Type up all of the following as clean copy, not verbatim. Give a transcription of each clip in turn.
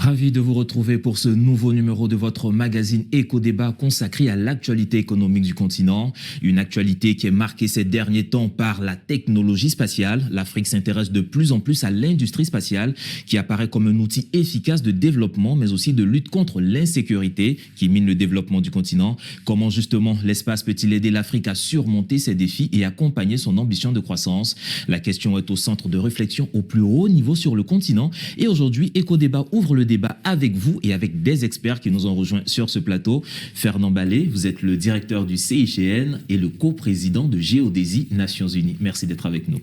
Ravi de vous retrouver pour ce nouveau numéro de votre magazine Éco-Débat consacré à l'actualité économique du continent. Une actualité qui est marquée ces derniers temps par la technologie spatiale. L'Afrique s'intéresse de plus en plus à l'industrie spatiale qui apparaît comme un outil efficace de développement mais aussi de lutte contre l'insécurité qui mine le développement du continent. Comment justement l'espace peut-il aider l'Afrique à surmonter ces défis et accompagner son ambition de croissance? La question est au centre de réflexion au plus haut niveau sur le continent et aujourd'hui Éco-Débat ouvre le débat avec vous et avec des experts qui nous ont rejoints sur ce plateau. Fernand Ballet, vous êtes le directeur du CIGN et le coprésident de Géodésie Nations Unies. Merci d'être avec nous.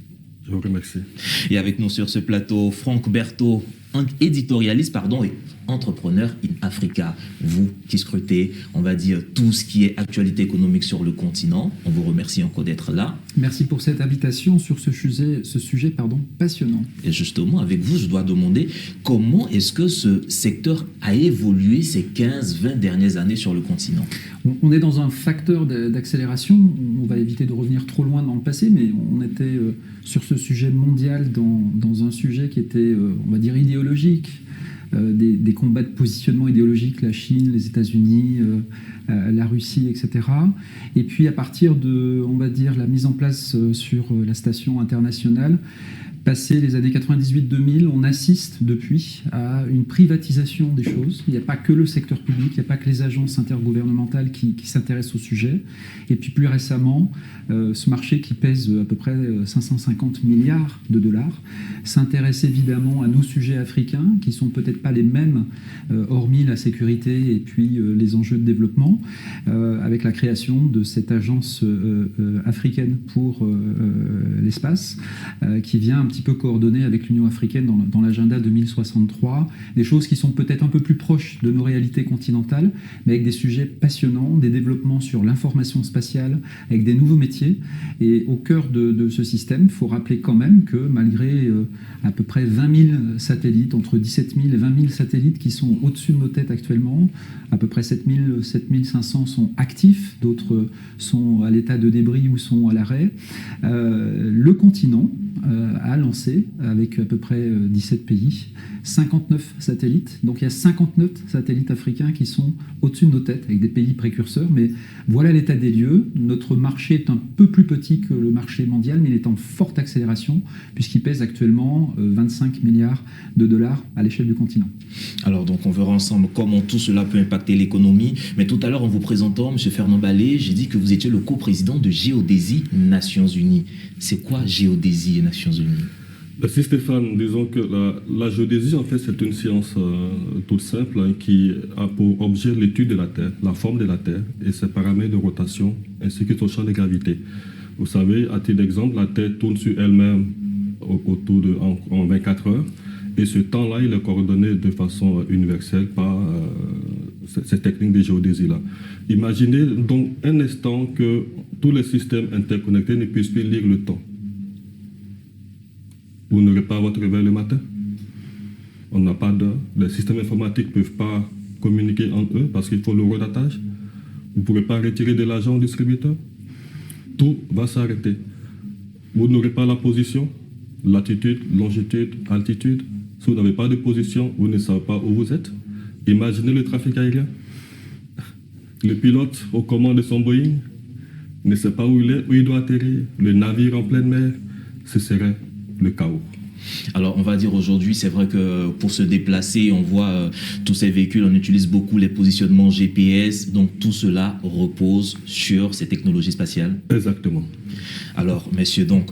Je vous remercie. Et avec nous sur ce plateau, Franck Berthaud, éditorialiste et entrepreneur in Africa. Vous qui scrutez, on va dire, tout ce qui est actualité économique sur le continent. On vous remercie encore d'être là. Merci pour cette invitation sur ce sujet passionnant. Et justement, avec vous, je dois demander comment est-ce que ce secteur a évolué ces 15-20 dernières années sur le continent? On est dans un facteur d'accélération. On va éviter de revenir trop loin dans le passé, mais on était sur ce sujet mondial dans un sujet qui était, on va dire, idéologique. Des combats de positionnement idéologique, la Chine, les États-Unis, la Russie, etc. Et puis à partir de, on va dire, la mise en place sur la station internationale, passé les années 98-2000, on assiste depuis à une privatisation des choses. Il n'y a pas que le secteur public, il n'y a pas que les agences intergouvernementales qui s'intéressent au sujet. Et puis plus récemment, ce marché qui pèse à peu près 550 milliards de dollars s'intéresse évidemment à nos sujets africains, qui sont peut-être pas les mêmes, hormis la sécurité et puis les enjeux de développement, avec la création de cette agence africaine pour l'espace, qui vient un petit peu coordonner avec l'Union africaine dans l'agenda 2063, des choses qui sont peut-être un peu plus proches de nos réalités continentales, mais avec des sujets passionnants, des développements sur l'information spatiale, avec des nouveaux métiers. Et au cœur de ce système, il faut rappeler quand même que malgré à peu près 20 000 satellites, entre 17 000 et 20 000 satellites qui sont au-dessus de nos têtes actuellement, à peu près 7 500 sont actifs, d'autres sont à l'état de débris ou sont à l'arrêt. Le continent a lancé, avec à peu près 17 pays, 59 satellites. Donc il y a 59 satellites africains qui sont au-dessus de nos têtes, avec des pays précurseurs. Mais voilà l'état des lieux. Notre marché est un peu plus petit que le marché mondial, mais il est en forte accélération, puisqu'il pèse actuellement 25 milliards de dollars à l'échelle du continent. Alors donc on verra ensemble comment tout cela peut impacter l'économie. Mais tout à l'heure, en vous présentant, M. Fernand Ballet, j'ai dit que vous étiez le coprésident de Géodésie Nations Unies. C'est quoi Géodésie et Nations Unies? Merci Stéphane, disons que la géodésie, en fait, c'est une science toute simple qui a pour objet l'étude de la Terre, la forme de la Terre et ses paramètres de rotation, ainsi que son champ de gravité. Vous savez, à titre d'exemple, la Terre tourne sur elle-même en 24 heures, et ce temps-là, il est coordonné de façon universelle par cette technique de géodésie-là. Imaginez donc un instant que tous les systèmes interconnectés ne puissent plus lire le temps. Vous n'aurez pas votre réveil le matin. On n'a pas d'heure. Les systèmes informatiques ne peuvent pas communiquer entre eux parce qu'il faut le redatage. Vous ne pourrez pas retirer de l'argent au distributeur. Tout va s'arrêter. Vous n'aurez pas la position, latitude, longitude, altitude. Si vous n'avez pas de position, vous ne savez pas où vous êtes. Imaginez le trafic aérien. Le pilote aux commandes de son Boeing ne sait pas où il doit atterrir. Le navire en pleine mer, ce serait le chaos. Alors, on va dire aujourd'hui, c'est vrai que pour se déplacer, on voit tous ces véhicules, on utilise beaucoup les positionnements GPS, donc tout cela repose sur ces technologies spatiales. Exactement. Alors, messieurs, donc,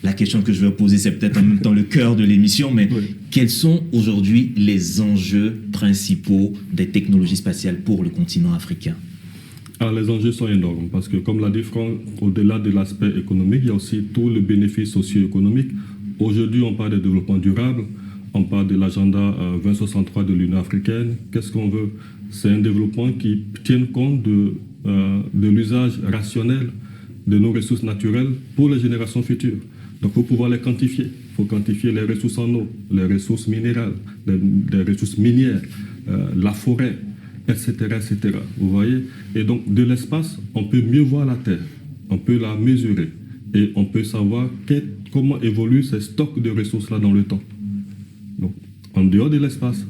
la question que je vais poser, c'est peut-être en même temps le cœur de l'émission, mais oui. Quels sont aujourd'hui les enjeux principaux des technologies spatiales pour le continent africain? Alors, les enjeux sont énormes parce que, comme l'a dit Franck, au-delà de l'aspect économique, il y a aussi tout le bénéfice socio-économique. Aujourd'hui, on parle de développement durable, on parle de l'agenda 2063 de l'Union africaine. Qu'est-ce qu'on veut? C'est un développement qui tienne compte de l'usage rationnel de nos ressources naturelles pour les générations futures. Donc, il faut pouvoir les quantifier. Il faut quantifier les ressources en eau, les ressources minérales, les ressources minières, la forêt, etc., etc. Vous voyez? Et donc, de l'espace, on peut mieux voir la Terre, on peut la mesurer et on peut savoir comment évoluent ces stocks de ressources-là dans le temps. Donc, en dehors de l'espace,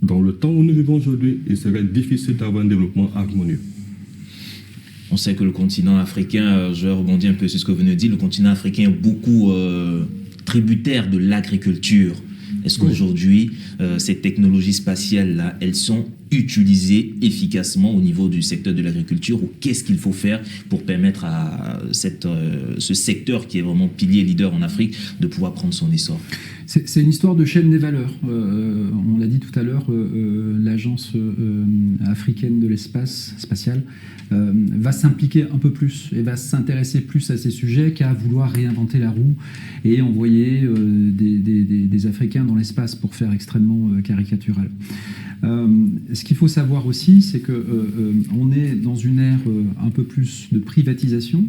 dans le temps où nous vivons aujourd'hui, il serait difficile d'avoir un développement harmonieux. On sait que le continent africain, je rebondis un peu sur ce que vous venez de dire, le continent africain est beaucoup tributaire de l'agriculture. Est-ce qu'aujourd'hui, ces technologies spatiales-là, elles sont utilisées efficacement au niveau du secteur de l'agriculture, ou qu'est-ce qu'il faut faire pour permettre à ce secteur qui est vraiment pilier leader en Afrique de pouvoir prendre son essor? C'est une histoire de chaîne des valeurs. On l'a dit tout à l'heure, l'agence africaine de l'espace spatial va s'impliquer un peu plus et va s'intéresser plus à ces sujets qu'à vouloir réinventer la roue et envoyer des Africains dans l'espace, pour faire extrêmement caricatural. Ce qu'il faut savoir aussi, c'est qu'on est dans une ère un peu plus de privatisation.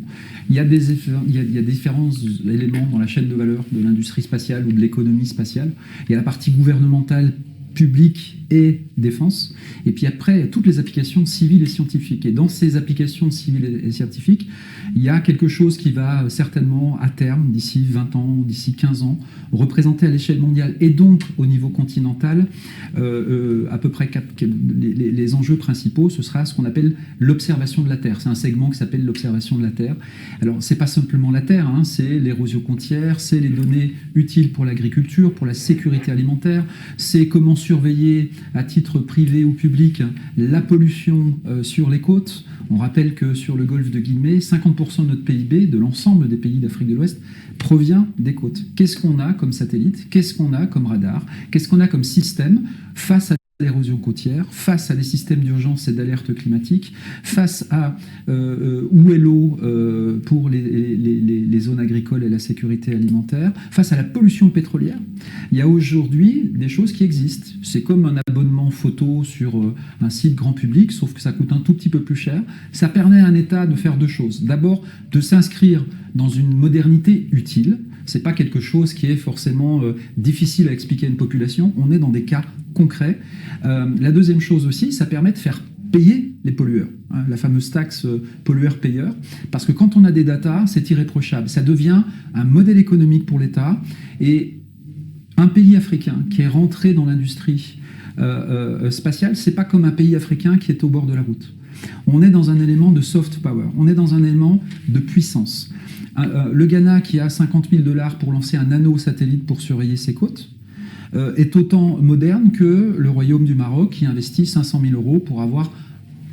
Il y a différents éléments dans la chaîne de valeur de l'industrie spatiale ou de l'économie spatiale. Il y a la partie gouvernementale, publique et défense. Et puis après, il y a toutes les applications civiles et scientifiques. Et dans ces applications civiles et scientifiques, il y a quelque chose qui va certainement, à terme, d'ici 20 ans, d'ici 15 ans, représenter à l'échelle mondiale et donc au niveau continental, à peu près les enjeux principaux. Ce sera ce qu'on appelle l'observation de la Terre. C'est un segment qui s'appelle l'observation de la Terre. Alors, c'est pas simplement la Terre, hein, c'est l'érosion côtière, c'est les données utiles pour l'agriculture, pour la sécurité alimentaire, c'est comment surveiller à titre privé ou public la pollution sur les côtes. On rappelle que sur le golfe de Guinée, 50% de notre PIB, de l'ensemble des pays d'Afrique de l'Ouest, provient des côtes. Qu'est-ce qu'on a comme satellite? Qu'est-ce qu'on a comme radar? Qu'est-ce qu'on a comme système face à l'érosion côtière, face à des systèmes d'urgence et d'alerte climatique, face à où est l'eau pour les zones agricoles et la sécurité alimentaire, face à la pollution pétrolière? Il y a aujourd'hui des choses qui existent. C'est comme un abonnement photo sur un site grand public, sauf que ça coûte un tout petit peu plus cher. Ça permet à un État de faire deux choses. D'abord, de s'inscrire dans une modernité utile. C'est pas quelque chose qui est forcément difficile à expliquer à une population. On est dans des cas concrets. La deuxième chose aussi, ça permet de faire payer les pollueurs, hein, la fameuse taxe pollueur-payeur, parce que quand on a des datas, c'est irréprochable. Ça devient un modèle économique pour l'État, et un pays africain qui est rentré dans l'industrie spatiale, c'est pas comme un pays africain qui est au bord de la route. On est dans un élément de soft power, on est dans un élément de puissance. Le Ghana, qui a 50 000 $ pour lancer un nano-satellite pour surveiller ses côtes, est autant moderne que le Royaume du Maroc, qui investit 500 000 € pour avoir,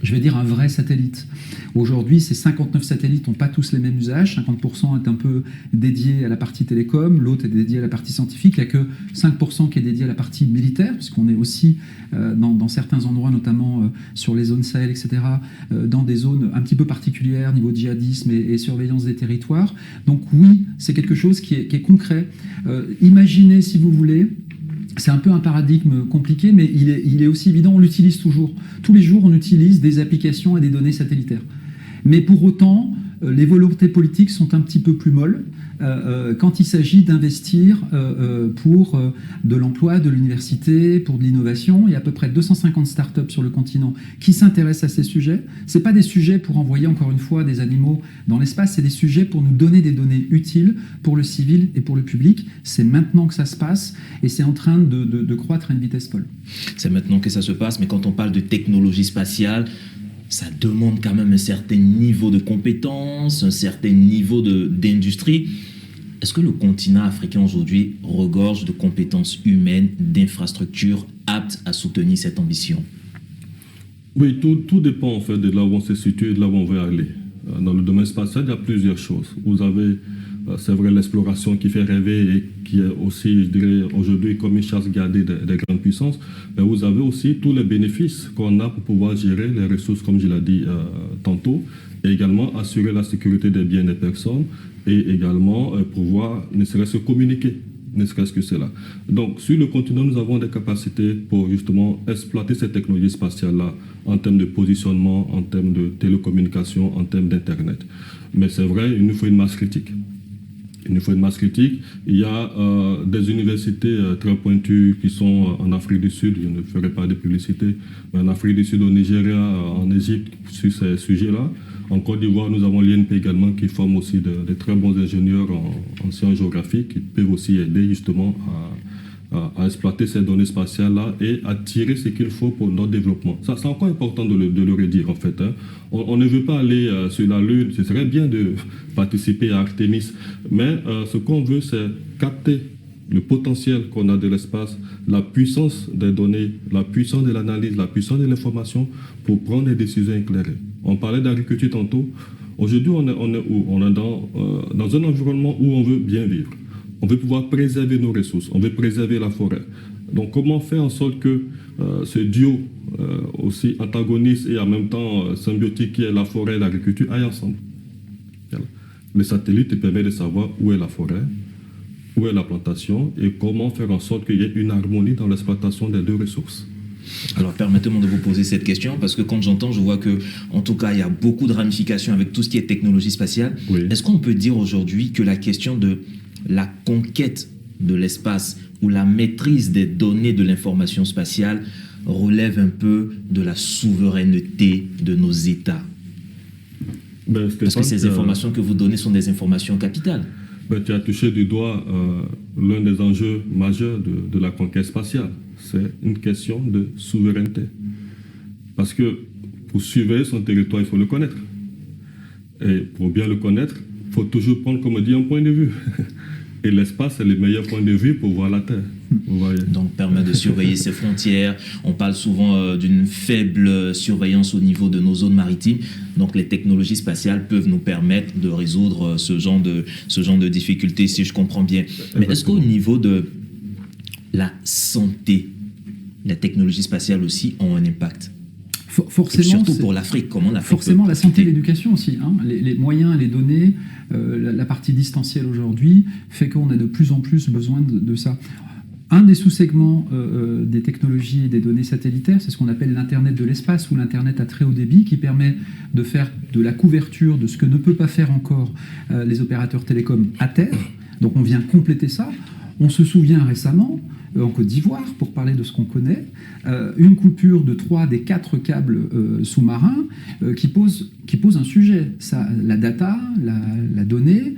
je vais dire, un vrai satellite. Aujourd'hui, ces 59 satellites n'ont pas tous les mêmes usages. 50% est un peu dédié à la partie télécom, l'autre est dédié à la partie scientifique. Il n'y a que 5% qui est dédié à la partie militaire, puisqu'on est aussi dans certains endroits, notamment sur les zones Sahel, etc., dans des zones un petit peu particulières, niveau djihadisme et surveillance des territoires. Donc oui, c'est quelque chose qui est concret. Imaginez, si vous voulez, c'est un peu un paradigme compliqué, mais il est aussi évident, on l'utilise toujours. Tous les jours, on utilise des applications et des données satellitaires. Mais pour autant, les volontés politiques sont un petit peu plus molles quand il s'agit d'investir pour de l'emploi, de l'université, pour de l'innovation. Il y a à peu près 250 startups sur le continent qui s'intéressent à ces sujets. Ce n'est pas des sujets pour envoyer, encore une fois, des animaux dans l'espace, c'est des sujets pour nous donner des données utiles pour le civil et pour le public. C'est maintenant que ça se passe, et c'est en train de croître à une vitesse folle. C'est maintenant que ça se passe, mais quand on parle de technologie spatiale, ça demande quand même un certain niveau de compétence, un certain niveau d'industrie. Est-ce que le continent africain aujourd'hui regorge de compétences humaines, d'infrastructures aptes à soutenir cette ambition? Oui, tout dépend en fait de là où on se situe et de là où on veut aller. Dans le domaine spatial, il y a plusieurs choses. Vous avez, c'est vrai, l'exploration qui fait rêver et qui est aussi, je dirais, aujourd'hui comme une chasse gardée des grandes puissances. Mais vous avez aussi tous les bénéfices qu'on a pour pouvoir gérer les ressources, comme je l'ai dit tantôt, et également assurer la sécurité des biens des personnes, et également pouvoir ne serait-ce que communiquer, ne serait-ce que cela. Donc sur le continent, nous avons des capacités pour justement exploiter ces technologies spatiales-là en termes de positionnement, en termes de télécommunication, en termes d'Internet. Mais c'est vrai, il nous faut une masse critique. Il nous faut une masse critique. Il y a des universités très pointues qui sont en Afrique du Sud, je ne ferai pas de publicité, mais en Afrique du Sud, au Nigeria, en Égypte, sur ces sujets-là. En Côte d'Ivoire, nous avons l'INP également qui forme aussi de très bons ingénieurs en sciences géographiques qui peuvent aussi aider justement à exploiter ces données spatiales-là et à tirer ce qu'il faut pour notre développement. Ça, c'est encore important de le redire, en fait. Hein. On ne veut pas aller sur la Lune, ce serait bien de participer à Artemis, mais ce qu'on veut, c'est capter le potentiel qu'on a de l'espace, la puissance des données, la puissance de l'analyse, la puissance de l'information pour prendre des décisions éclairées. On parlait d'agriculture tantôt. Aujourd'hui, on est où? On est dans un environnement où on veut bien vivre. On veut pouvoir préserver nos ressources, on veut préserver la forêt. Donc comment faire en sorte que ce duo aussi antagoniste et en même temps symbiotique qui est la forêt et l'agriculture aillent ensemble? Voilà. Les satellites permettent de savoir où est la forêt, où est la plantation et comment faire en sorte qu'il y ait une harmonie dans l'exploitation des deux ressources. Alors permettez-moi de vous poser cette question parce que quand j'entends, je vois que en tout cas il y a beaucoup de ramifications avec tout ce qui est technologie spatiale. Oui. Est-ce qu'on peut dire aujourd'hui que la question de la conquête de l'espace ou la maîtrise des données de l'information spatiale relève un peu de la souveraineté de nos États? Parce que ces informations que vous donnez sont des informations capitales. Tu as touché du doigt l'un des enjeux majeurs de la conquête spatiale. C'est une question de souveraineté. Parce que pour surveiller son territoire, il faut le connaître. Et pour bien le connaître, il faut toujours prendre, comme on dit, un point de vue. Et l'espace, c'est le meilleur point de vue pour voir la Terre. Vous voyez. Donc, permet de surveiller ses frontières. On parle souvent d'une faible surveillance au niveau de nos zones maritimes. Donc, les technologies spatiales peuvent nous permettre de résoudre ce genre de difficultés, si je comprends bien. Mais est-ce qu'au niveau de la santé, les technologies spatiales aussi ont un impact? Forcément, surtout pour l'Afrique, comment l'Afrique forcément, la santé et l'éducation aussi. Hein. Les moyens, les données, la partie distancielle aujourd'hui fait qu'on a de plus en plus besoin de ça. Un des sous-segments des technologies et des données satellitaires, c'est ce qu'on appelle l'Internet de l'espace ou l'Internet à très haut débit qui permet de faire de la couverture de ce que ne peut pas faire encore les opérateurs télécoms à terre. Donc on vient compléter ça. On se souvient récemment, en Côte d'Ivoire, pour parler de ce qu'on connaît, une coupure de 3 des 4 câbles sous-marins qui pose un sujet. Ça, la data, la donnée,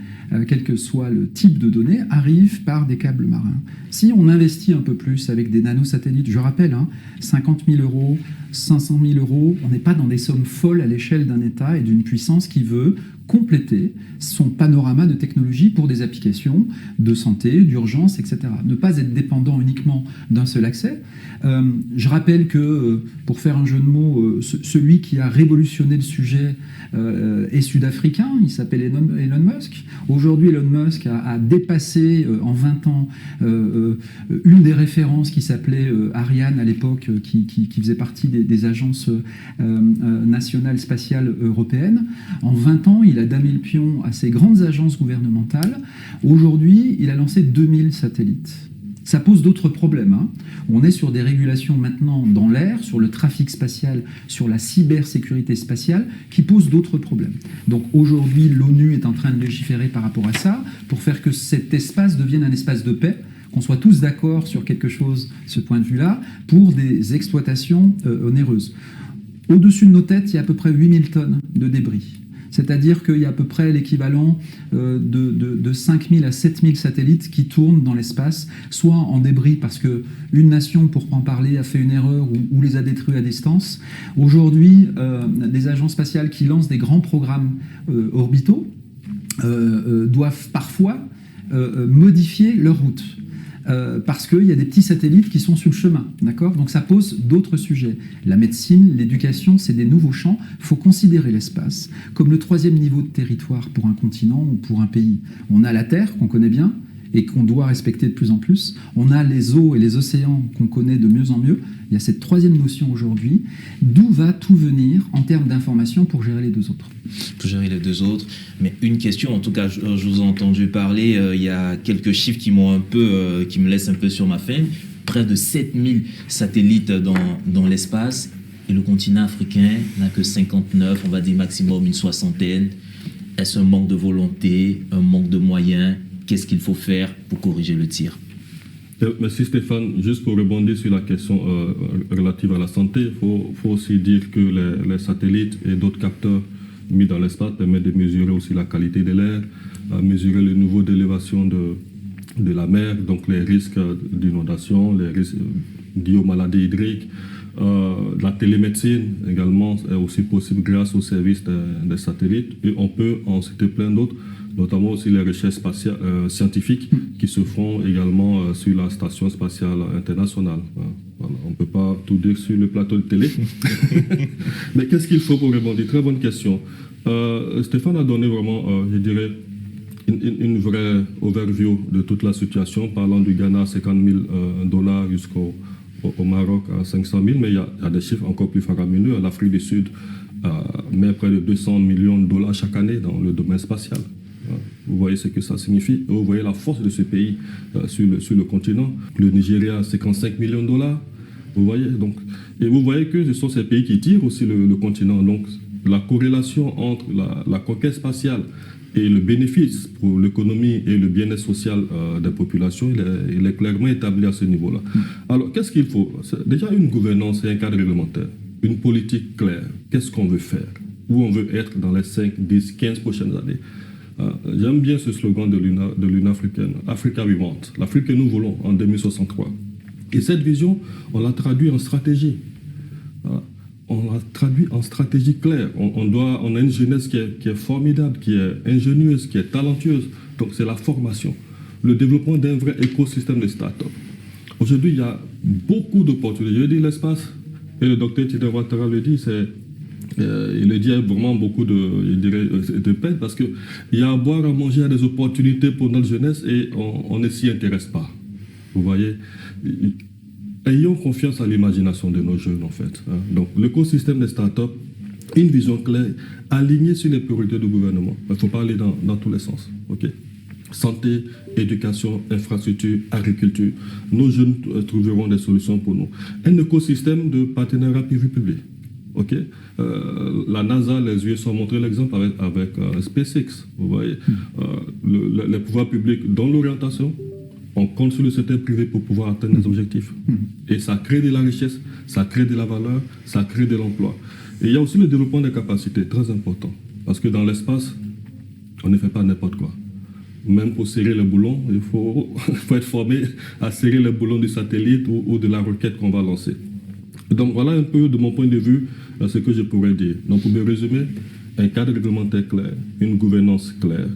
quel que soit le type de données, arrive par des câbles marins. Si on investit un peu plus avec des nanosatellites, je rappelle, 50 000 euros, 500 000 euros, on n'est pas dans des sommes folles à l'échelle d'un État et d'une puissance qui veut compléter son panorama de technologie pour des applications de santé, d'urgence, etc. Ne pas être dépendant uniquement d'un seul accès. Je rappelle que, pour faire un jeu de mots, celui qui a révolutionné le sujet est sud-africain, il s'appelle Elon Musk. Aujourd'hui, Elon Musk a dépassé en 20 ans une des références qui s'appelait Ariane à l'époque, qui faisait partie des agences nationales spatiales européennes. En 20 ans, il a damé le pion à ces grandes agences gouvernementales. Aujourd'hui, il a lancé 2000 satellites. Ça pose d'autres problèmes. On est sur des régulations maintenant dans l'air, sur le trafic spatial, sur la cybersécurité spatiale, qui posent d'autres problèmes. Donc aujourd'hui, l'ONU est en train de légiférer par rapport à ça, pour faire que cet espace devienne un espace de paix, qu'on soit tous d'accord sur quelque chose, ce point de vue-là, pour des exploitations onéreuses. Au-dessus de nos têtes, il y a à peu près 8000 tonnes de débris. C'est-à-dire qu'il y a à peu près l'équivalent de 5000 à 7000 satellites qui tournent dans l'espace, soit en débris parce qu'une nation, pour en parler, a fait une erreur ou les a détruits à distance. Aujourd'hui, des agences spatiales qui lancent des grands programmes orbitaux doivent parfois modifier leur route. Parce qu'il y a des petits satellites qui sont sur le chemin, d'accord ? Donc ça pose d'autres sujets. La médecine, l'éducation, c'est des nouveaux champs. Il faut considérer l'espace comme le 3e niveau de territoire pour un continent ou pour un pays. On a la Terre, qu'on connaît bien, et qu'on doit respecter de plus en plus. On a les eaux et les océans qu'on connaît de mieux en mieux. Il y a cette 3e notion aujourd'hui. D'où va tout venir en termes d'information pour gérer les deux autres ? Pour gérer les deux autres. Mais une question, en tout cas, je vous ai entendu parler, il y a quelques chiffres qui me laissent un peu sur ma faim. Près de 7000 satellites dans l'espace. Et le continent africain n'a que 59, on va dire maximum une 60aine. Est-ce un manque de volonté, un manque de moyens ? Qu'est-ce qu'il faut faire pour corriger le tir ? Merci Stéphane. Juste pour rebondir sur la question relative à la santé, il faut aussi dire que les satellites et d'autres capteurs mis dans l'espace permettent de mesurer aussi la qualité de l'air, mesurer le niveau d'élévation de la mer, donc les risques d'inondation, les risques liés aux maladies hydriques. La télémédecine également est aussi possible grâce au service des satellites. Et on peut en citer plein d'autres, notamment aussi les recherches scientifiques qui se font également sur la Station spatiale internationale. Voilà. On ne peut pas tout dire sur le plateau de télé. Mais qu'est-ce qu'il faut pour répondre? Très bonne question. Stéphane a donné vraiment, je dirais, une vraie overview de toute la situation, parlant du Ghana à 50 000 $ jusqu'au Maroc à 500 000, mais il y a des chiffres encore plus faramineux. L'Afrique du Sud met près de 200 millions de $ chaque année dans le domaine spatial. Vous voyez ce que ça signifie. Vous voyez la force de ce pays sur le continent. Le Nigeria, 55 millions de $. Vous voyez, donc, et vous voyez que ce sont ces pays qui tirent aussi le continent. Donc, la corrélation entre la conquête spatiale et le bénéfice pour l'économie et le bien-être social des populations, il est clairement établi à ce niveau-là. Alors, qu'est-ce qu'il faut? Déjà, une gouvernance et un cadre réglementaire, une politique claire. Qu'est-ce qu'on veut faire? Où on veut être dans les 5, 10, 15 prochaines années? J'aime bien ce slogan de l'Union africaine, Africa We Want, l'Afrique que nous voulons en 2063. Et cette vision, on l'a traduit en stratégie. On l'a traduit en stratégie claire. On a une jeunesse qui est formidable, qui est ingénieuse, qui est talentueuse. Donc c'est la formation, le développement d'un vrai écosystème de start-up. Aujourd'hui, il y a beaucoup d'opportunités. Je dis l'espace, et le docteur Tidjara Ouattara le dit, il le dit avec vraiment beaucoup de peine, parce qu'il y a à boire, à manger, il y a des opportunités pour notre jeunesse et on ne s'y intéresse pas. Vous voyez, ayons confiance à l'imagination de nos jeunes, en fait. Donc, l'écosystème des startups, une vision claire, alignée sur les priorités du gouvernement. Il faut pas aller dans tous les sens. Okay? Santé, éducation, infrastructure, agriculture. Nos jeunes trouveront des solutions pour nous. Un écosystème de partenariat privé-public. Okay? La NASA, les US ont montré l'exemple avec SpaceX. Vous voyez, les pouvoirs publics donnent l'orientation. On compte sur le secteur privé pour pouvoir atteindre les objectifs. Et ça crée de la richesse, ça crée de la valeur, ça crée de l'emploi. Et il y a aussi le développement des capacités, très important. Parce que dans l'espace, on ne fait pas n'importe quoi. Même pour serrer le boulon, il faut être formé à serrer le boulon du satellite ou de la roquette qu'on va lancer. Donc voilà un peu de mon point de vue ce que je pourrais dire. Donc pour me résumer, un cadre réglementaire clair, une gouvernance claire,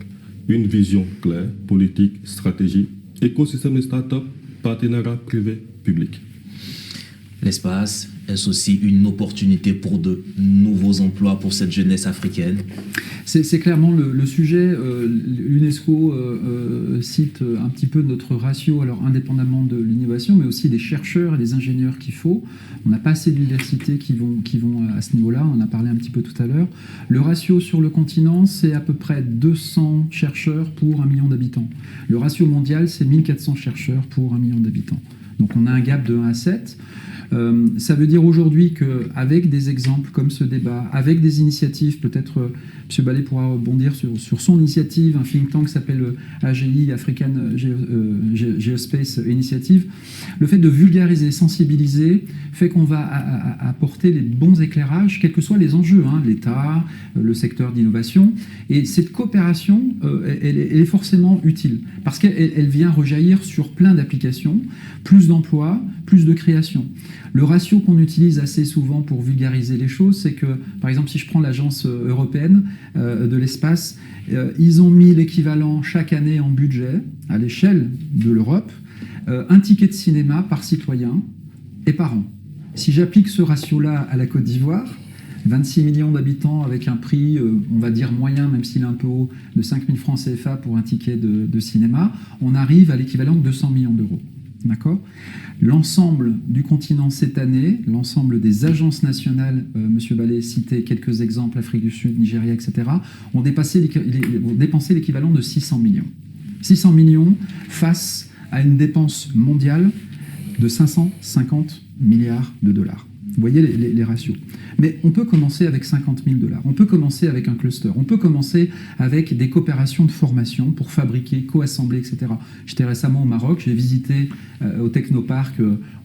une vision claire, politique, stratégie, écosystème de start-up, partenariat privé-public. L'espace, est-ce aussi une opportunité pour de nouveaux emplois pour cette jeunesse africaine? C'est clairement le sujet. L'UNESCO cite un petit peu notre ratio, alors indépendamment de l'innovation, mais aussi des chercheurs et des ingénieurs qu'il faut. On n'a pas assez d'universités qui vont à ce niveau-là, on en a parlé un petit peu tout à l'heure. Le ratio sur le continent, c'est à peu près 200 chercheurs pour 1 million d'habitants. Le ratio mondial, c'est 1400 chercheurs pour 1 million d'habitants. Donc on a un gap de 1 à 7. Ça veut dire aujourd'hui qu'avec des exemples comme ce débat, avec des initiatives, peut-être M. Ballet pourra rebondir sur son initiative, un think tank qui s'appelle AGI, African Geospace Initiative, le fait de vulgariser, sensibiliser, fait qu'on va apporter les bons éclairages, quels que soient les enjeux, l'État, le secteur d'innovation. Et cette coopération, elle est forcément utile, parce qu'elle vient rejaillir sur plein d'applications, plus d'emplois, plus de création. Le ratio qu'on utilise assez souvent pour vulgariser les choses, c'est que, par exemple, si je prends l'agence européenne de l'espace, ils ont mis l'équivalent chaque année en budget, à l'échelle de l'Europe, un ticket de cinéma par citoyen et par an. Si j'applique ce ratio-là à la Côte d'Ivoire, 26 millions d'habitants avec un prix, on va dire moyen, même s'il est un peu haut, de 5 000 francs CFA pour un ticket de cinéma, on arrive à l'équivalent de 200 millions d'euros. D'accord ? L'ensemble du continent cette année, l'ensemble des agences nationales, M. Ballet citait quelques exemples, Afrique du Sud, Nigeria, etc., ont dépensé l'équivalent de 600 millions. 600 millions face à une dépense mondiale de 550 milliards de dollars. Vous voyez les ratios. Mais on peut commencer avec 50 000 $. On peut commencer avec un cluster. On peut commencer avec des coopérations de formation pour fabriquer, co-assembler, etc. J'étais récemment au Maroc, j'ai visité au Technopark,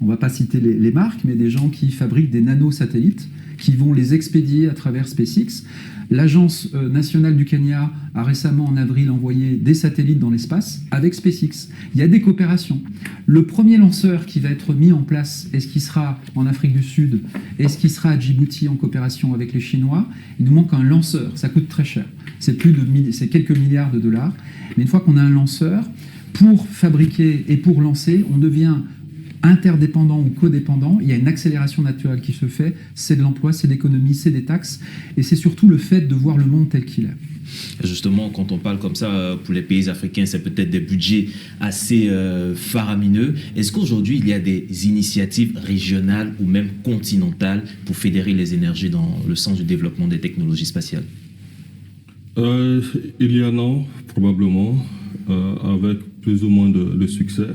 on ne va pas citer les marques, mais des gens qui fabriquent des nanosatellites qui vont les expédier à travers SpaceX. L'Agence nationale du Kenya a récemment, en avril, envoyé des satellites dans l'espace avec SpaceX. Il y a des coopérations. Le premier lanceur qui va être mis en place, est-ce qu'il sera en Afrique du Sud? Est-ce qu'il sera à Djibouti en coopération avec les Chinois? Il nous manque un lanceur. Ça coûte très cher. C'est quelques milliards de dollars. Mais une fois qu'on a un lanceur, pour fabriquer et pour lancer, on devient interdépendant ou codépendant, il y a une accélération naturelle qui se fait, c'est de l'emploi, c'est de l'économie, c'est des taxes, et c'est surtout le fait de voir le monde tel qu'il est. Justement, quand on parle comme ça, pour les pays africains, c'est peut-être des budgets assez faramineux. Est-ce qu'aujourd'hui, il y a des initiatives régionales ou même continentales pour fédérer les énergies dans le sens du développement des technologies spatiales? Il y en a, probablement, avec plus ou moins de succès.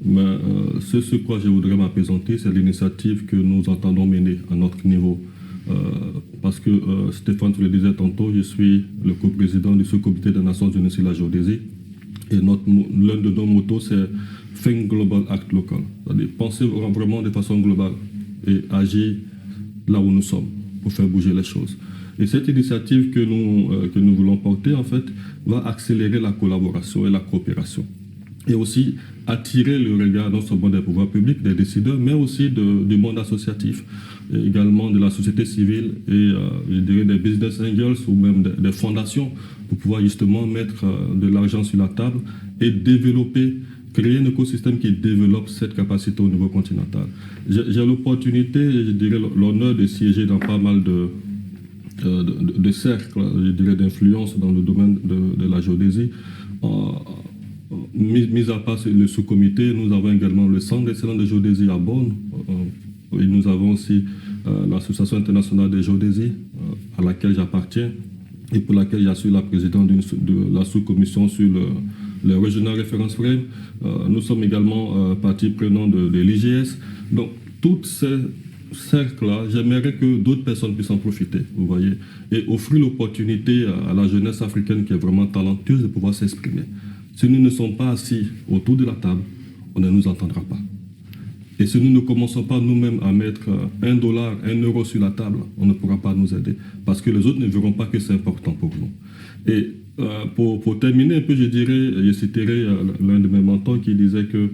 Mais ce sur quoi je voudrais m'apaisanter, c'est l'initiative que nous entendons mener à notre niveau. Parce que Stéphane, tu le disais tantôt, je suis le coprésident du sous-comité des Nations Unies sur la géodésie. Et l'un de nos motos, c'est Think Global, Act Local. C'est-à-dire penser vraiment de façon globale et agir là où nous sommes pour faire bouger les choses. Et cette initiative que nous voulons porter, en fait, va accélérer la collaboration et la coopération. Et aussi attirer le regard non seulement des pouvoirs publics, des décideurs, mais aussi du monde associatif, et également de la société civile et je dirais des business angels ou même des fondations pour pouvoir justement mettre de l'argent sur la table et développer, créer un écosystème qui développe cette capacité au niveau continental. J'ai l'opportunité, je dirais l'honneur de siéger dans pas mal de cercles, je dirais d'influence dans le domaine de la géodésie. Mis à part le sous-comité, nous avons également le Centre d'excellence de géodésie à Bonn. Et nous avons aussi l'Association internationale de géodésie, à laquelle j'appartiens et pour laquelle je suis la présidente de la sous-commission sur le Regional Reference Frame. Nous sommes également partie prenante de l'IGS. Donc, toutes ces cercles-là, j'aimerais que d'autres personnes puissent en profiter, vous voyez, et offrir l'opportunité à la jeunesse africaine qui est vraiment talentueuse de pouvoir s'exprimer. Si nous ne sommes pas assis autour de la table, on ne nous entendra pas. Et si nous ne commençons pas nous-mêmes à mettre $1, €1 sur la table, on ne pourra pas nous aider. Parce que les autres ne verront pas que c'est important pour nous. Et pour terminer un peu, je citerai l'un de mes mentors qui disait que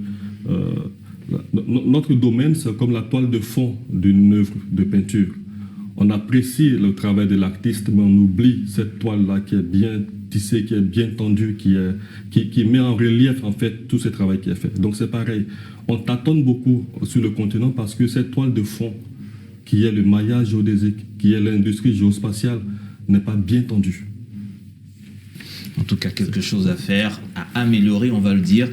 notre domaine, c'est comme la toile de fond d'une œuvre de peinture. On apprécie le travail de l'artiste, mais on oublie cette toile-là qui est bien tissée, qui est bien tendue, qui met en relief en fait tout ce travail qui est fait. Donc c'est pareil, on tâtonne beaucoup sur le continent parce que cette toile de fond, qui est le maillage géodésique, qui est l'industrie géospatiale, n'est pas bien tendue. En tout cas, quelque chose à faire, à améliorer, on va le dire.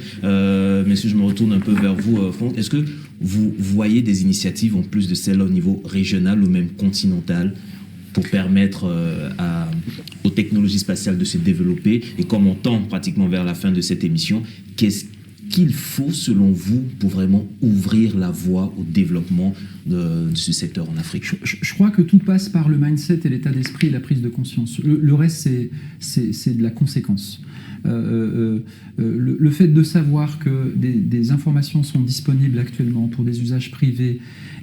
Messieurs, je me retourne un peu vers vous, Franck. Est-ce que vous voyez des initiatives, en plus de celles au niveau régional ou même continental, pour permettre aux technologies spatiales de se développer? Et comme on tend pratiquement vers la fin de cette émission, qu'est-ce qu'il faut, selon vous, pour vraiment ouvrir la voie au développement de ce secteur en Afrique? Je crois que tout passe par le mindset et l'état d'esprit et la prise de conscience. Le reste, c'est de la conséquence. Le fait de savoir que des informations sont disponibles actuellement pour des usages privés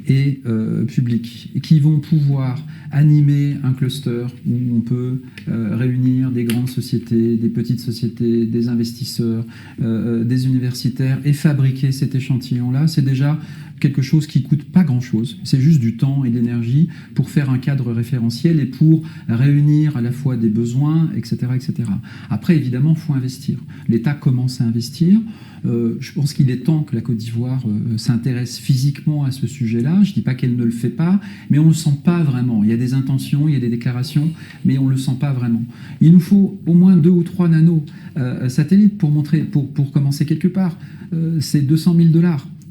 et publics, qui vont pouvoir animer un cluster où on peut réunir des grandes sociétés, des petites sociétés, des investisseurs, des universitaires et fabriquer cet échantillon-là, c'est déjà quelque chose qui coûte pas grand-chose. C'est juste du temps et de l'énergie pour faire un cadre référentiel et pour réunir à la fois des besoins, etc. etc. Après, évidemment, il faut investir. L'État commence à investir. Je pense qu'il est temps que la Côte d'Ivoire s'intéresse physiquement à ce sujet-là. Je ne dis pas qu'elle ne le fait pas, mais on ne le sent pas vraiment. Il y a des intentions, il y a des déclarations, mais on ne le sent pas vraiment. Il nous faut au moins 2 ou 3 nanosatellites pour commencer quelque part. C'est $200 000.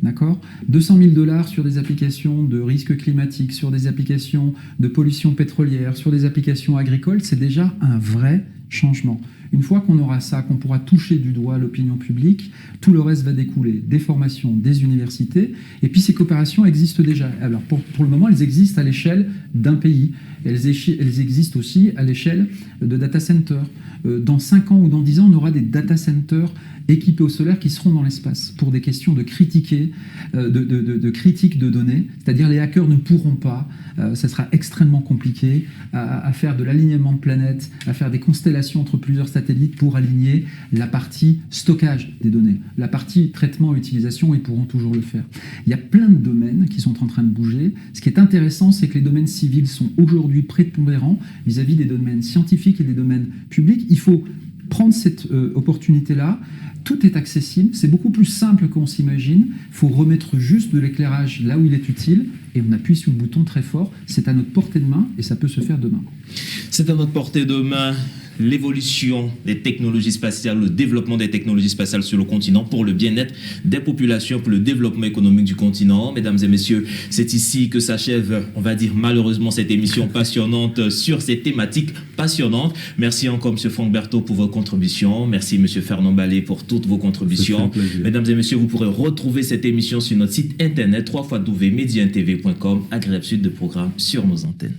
D'accord ? $200 000 sur des applications de risque climatique, sur des applications de pollution pétrolière, sur des applications agricoles, c'est déjà un vrai changement. Une fois qu'on aura ça, qu'on pourra toucher du doigt l'opinion publique, tout le reste va découler des formations, des universités. Et puis ces coopérations existent déjà. Alors pour le moment, elles existent à l'échelle d'un pays. Elles existent aussi à l'échelle de data centers. Dans 5 ans ou dans 10 ans, on aura des data centers équipés au solaire qui seront dans l'espace pour des questions de critique de données. C'est-à-dire les hackers ne pourront pas, ça sera extrêmement compliqué, à faire de l'alignement de planètes, à faire des constellations entre plusieurs satellites pour aligner la partie stockage des données. La partie traitement et utilisation, ils pourront toujours le faire. Il y a plein de domaines qui sont en train de bouger. Ce qui est intéressant, c'est que les domaines civils sont aujourd'hui prépondérants vis-à-vis des domaines scientifiques et des domaines publics. Il faut prendre cette opportunité-là. Tout est accessible, c'est beaucoup plus simple qu'on s'imagine. Il faut remettre juste de l'éclairage là où il est utile et on appuie sur le bouton très fort. C'est à notre portée de main et ça peut se faire demain. C'est à notre portée de main. L'évolution des technologies spatiales, le développement des technologies spatiales sur le continent pour le bien-être des populations, pour le développement économique du continent. Mesdames et messieurs, c'est ici que s'achève, on va dire malheureusement, cette émission passionnante sur ces thématiques passionnantes. Merci encore, M. Franck Berthaud, pour vos contributions. Merci, M. Fernand Ballet, pour toutes vos contributions. Mesdames et messieurs, vous pourrez retrouver cette émission sur notre site internet www.mediantv.com. Agréable suite de programmes sur nos antennes.